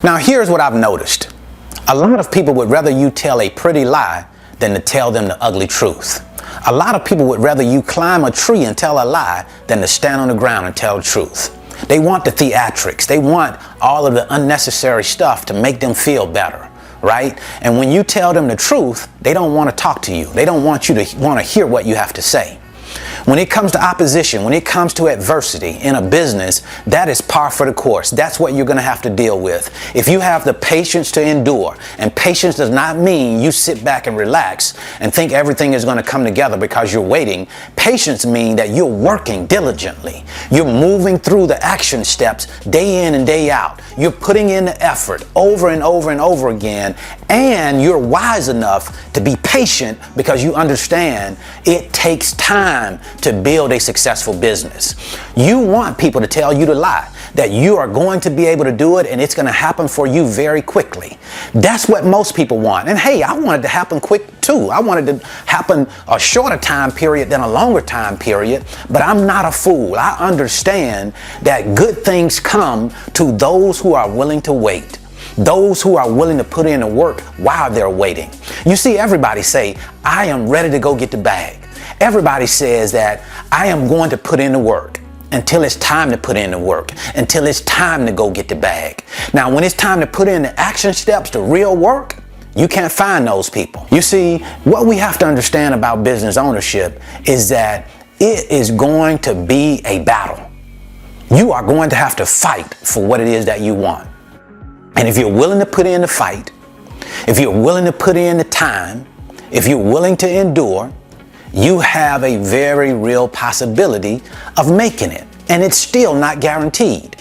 Now here's what I've noticed. A lot of people would rather you tell a pretty lie than to tell them the ugly truth. A lot of people would rather you climb a tree and tell a lie than to stand on the ground and tell the truth. They want the theatrics. They want all of the unnecessary stuff to make them feel better, right? And when you tell them the truth, they don't want to talk to you. They don't want you to want to hear what you have to say. When it comes to opposition, when it comes to adversity in a business, that is par for the course. That's what you're going to have to deal with. If you have the patience to endure, and patience does not mean you sit back and relax and think everything is going to come together because you're waiting. Patience means that you're working diligently. You're moving through the action steps day in and day out. You're putting in the effort over and over and over again, and you're wise enough to be patient because you understand it takes time to build a successful business. You want people to tell you to lie, that you are going to be able to do it and it's going to happen for you very quickly. That's what most people want. And hey, I want it to happen quick too. I want it to happen a shorter time period than a longer time period, but I'm not a fool. I understand that good things come to those who are willing to wait. Those who are willing to put in the work while they're waiting. You see, everybody say, I am ready to go get the bag. Everybody says that I am going to put in the work until it's time to put in the work, until it's time to go get the bag. Now, when it's time to put in the action steps, the real work, you can't find those people. You see, what we have to understand about business ownership is that it is going to be a battle. You are going to have to fight for what it is that you want. And if you're willing to put in the fight, if you're willing to put in the time, if you're willing to endure, you have a very real possibility of making it. And it's still not guaranteed.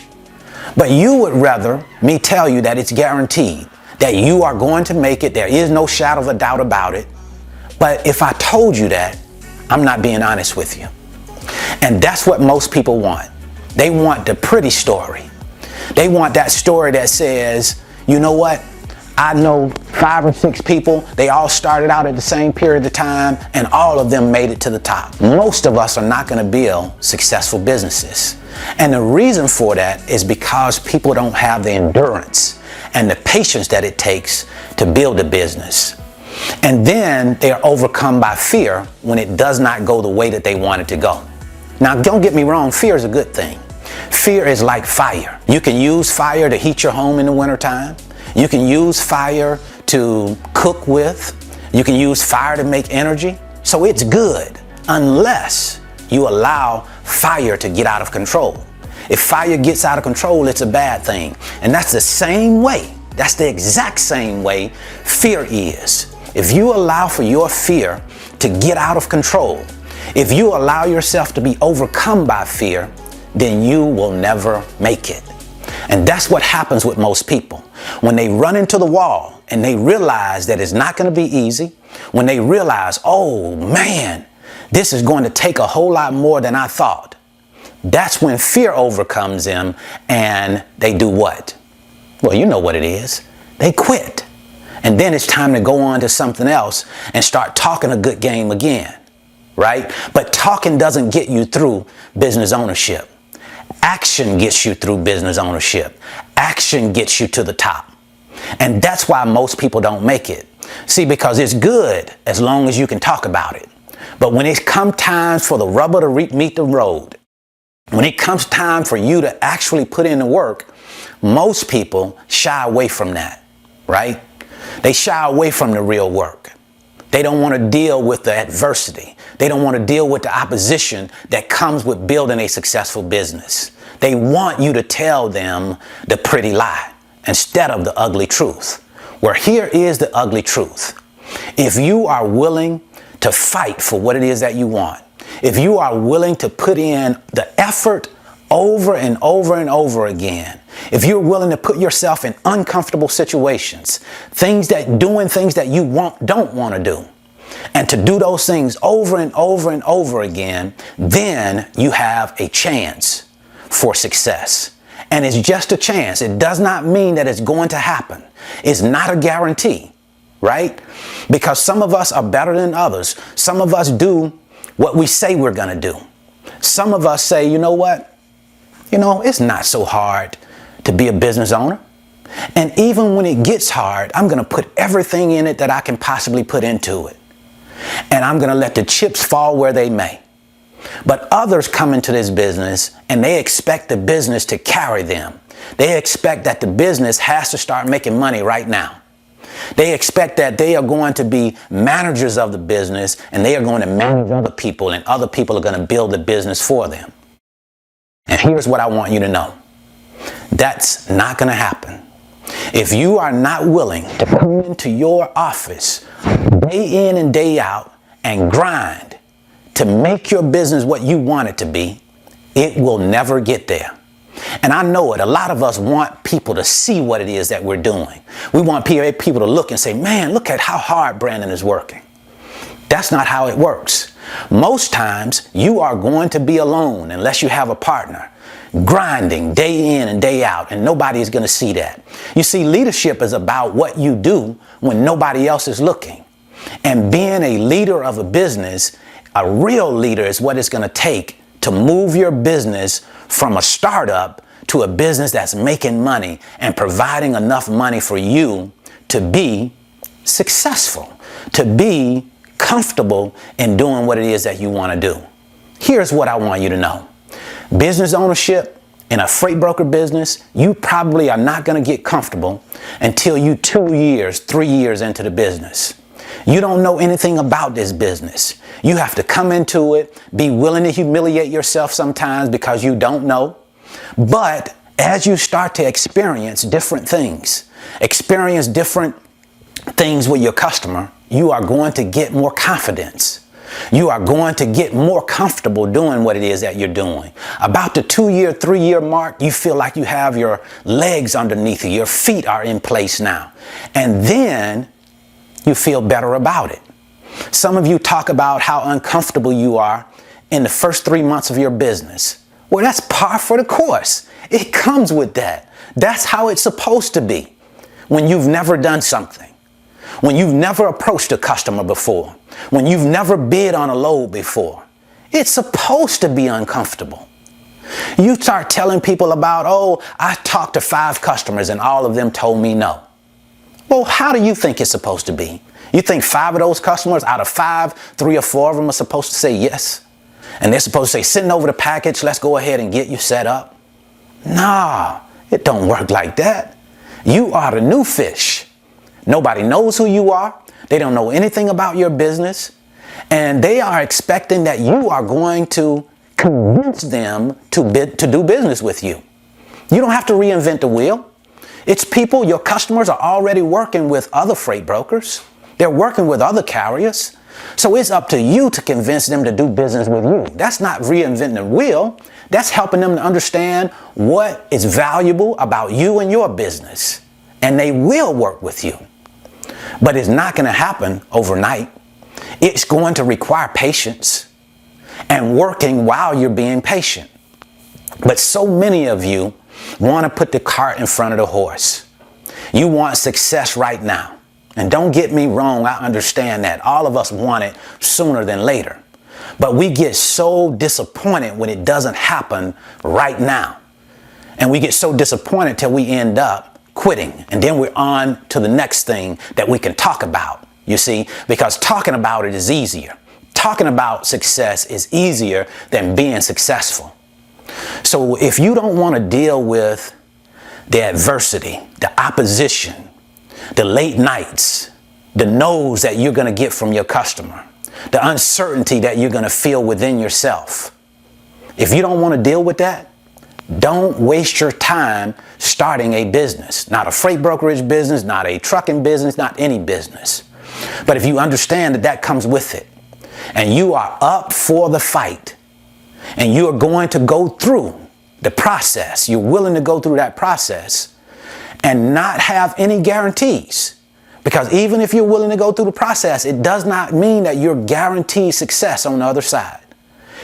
But you would rather me tell you that it's guaranteed, that you are going to make it. There is no shadow of a doubt about it. But if I told you that, I'm not being honest with you. And that's what most people want. They want the pretty story. They want that story that says, you know what? I know 5 or 6 people, they all started out at the same period of time and all of them made it to the top. Most of us are not going to build successful businesses. And the reason for that is because people don't have the endurance and the patience that it takes to build a business. And then they are overcome by fear when it does not go the way that they want it to go. Now, don't get me wrong, fear is a good thing. Fear is like fire. You can use fire to heat your home in the wintertime. You can use fire to cook with. You can use fire to make energy. So it's good unless you allow fire to get out of control. If fire gets out of control, it's a bad thing. And that's the same way. That's the exact same way fear is. If you allow for your fear to get out of control, if you allow yourself to be overcome by fear, then you will never make it. And that's what happens with most people. When they run into the wall and they realize that it's not going to be easy, when they realize, oh man, this is going to take a whole lot more than I thought, that's when fear overcomes them and they do what? Well, you know what it is. They quit. And then it's time to go on to something else and start talking a good game again, right? But talking doesn't get you through business ownership. Action gets you through business ownership. Action gets you to the top. And that's why most people don't make it. See, because it's good as long as you can talk about it. But when it comes time for the rubber to meet the road, when it comes time for you to actually put in the work, most people shy away from that, right? They shy away from the real work. They don't want to deal with the adversity. They don't want to deal with the opposition that comes with building a successful business. They want you to tell them the pretty lie instead of the ugly truth. Where here is the ugly truth. If you are willing to fight for what it is that you want, if you are willing to put in the effort over and over and over again, if you're willing to put yourself in uncomfortable situations, doing things that you don't want to do, and to do those things over and over and over again, then you have a chance for success. And it's just a chance. It does not mean that it's going to happen. It's not a guarantee, right? Because some of us are better than others. Some of us do what we say we're going to do. Some of us say, you know what? You know, it's not so hard to be a business owner. And even when it gets hard, I'm going to put everything in it that I can possibly put into it. And I'm going to let the chips fall where they may. But others come into this business and they expect the business to carry them. They expect that the business has to start making money right now. They expect that they are going to be managers of the business and they are going to manage other people and other people are going to build the business for them. And here's what I want you to know. That's not going to happen. If you are not willing to come into your office day in and day out and grind to make your business what you want it to be, it will never get there. And I know it. A lot of us want people to see what it is that we're doing. We want people to look and say, man, look at how hard Brandon is working. That's not how it works. Most times you are going to be alone unless you have a partner, grinding day in and day out, and nobody is going to see that. You see, leadership is about what you do when nobody else is looking. And being a leader of a business, a real leader, is what it's going to take to move your business from a startup to a business that's making money and providing enough money for you to be successful, to be comfortable in doing what it is that you want to do. Here's what I want you to know. Business ownership in a freight broker business, you probably are not going to get comfortable until you 2 years, 3 years into the business. You don't know anything about this business. You have to come into it, be willing to humiliate yourself sometimes because you don't know. But as you start to experience different things with your customer, you are going to get more confidence. You are going to get more comfortable doing what it is that you're doing. About the 2 year, 3 year mark, you feel like you have your legs underneath you. Your feet are in place now. And then you feel better about it. Some of you talk about how uncomfortable you are in the first 3 months of your business. Well, that's par for the course. It comes with that. That's how it's supposed to be when you've never done something, when you've never approached a customer before, when you've never bid on a load before. It's supposed to be uncomfortable. You start telling people about, oh, I talked to 5 customers and all of them told me no. Well, how do you think it's supposed to be? You think 5 of those customers out of 5, 3 or 4 of them are supposed to say yes? And they're supposed to say, send over the package, let's go ahead and get you set up? Nah, it don't work like that. You are the new fish. Nobody knows who you are. They don't know anything about your business. And they are expecting that you are going to convince them to do business with you. You don't have to reinvent the wheel. It's people, your customers are already working with other freight brokers. They're working with other carriers. So it's up to you to convince them to do business with you. That's not reinventing the wheel. That's helping them to understand what is valuable about you and your business. And they will work with you. But it's not going to happen overnight. It's going to require patience and working while you're being patient. But so many of you want to put the cart in front of the horse. You want success right now. And don't get me wrong, I understand that. All of us want it sooner than later. But we get so disappointed when it doesn't happen right now. And we get so disappointed till we end up quitting. And then we're on to the next thing that we can talk about, you see, because talking about it is easier. Talking about success is easier than being successful. So if you don't want to deal with the adversity, the opposition, the late nights, the no's that you're going to get from your customer, the uncertainty that you're going to feel within yourself, if you don't want to deal with that, don't waste your time starting a business. Not a freight brokerage business, not a trucking business, not any business. But if you understand that that comes with it, and you are up for the fight, and you are going to go through the process, you're willing to go through that process and not have any guarantees. Because even if you're willing to go through the process, it does not mean that you're guaranteed success on the other side.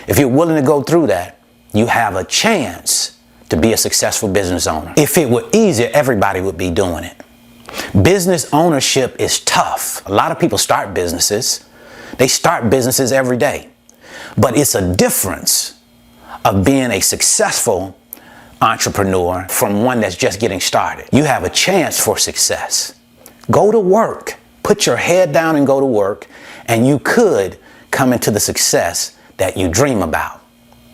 If you're willing to go through that, you have a chance to be a successful business owner. If it were easier, everybody would be doing it. Business ownership is tough. A lot of people start businesses. They start businesses every day. But it's a difference of being a successful entrepreneur from one that's just getting started. You have a chance for success. Go to work. Put your head down and go to work, and you could come into the success that you dream about.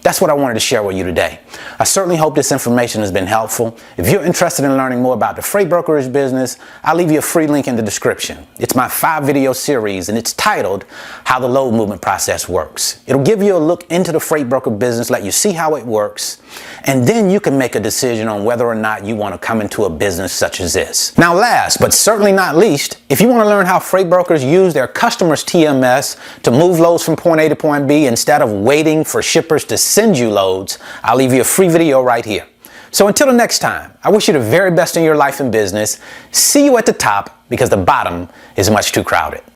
That's what I wanted to share with you today. I certainly hope this information has been helpful. If you're interested in learning more about the freight brokerage business, I'll leave you a free link in the description. It's my 5-video series, and it's titled How the Load Movement Process Works. It'll give you a look into the freight broker business, let you see how it works, and then you can make a decision on whether or not you want to come into a business such as this. Now, last but certainly not least, if you want to learn how freight brokers use their customers' TMS to move loads from point A to point B instead of waiting for shippers to send you loads, I'll leave you a free video right here. So until the next time, I wish you the very best in your life and business. See you at the top, because the bottom is much too crowded.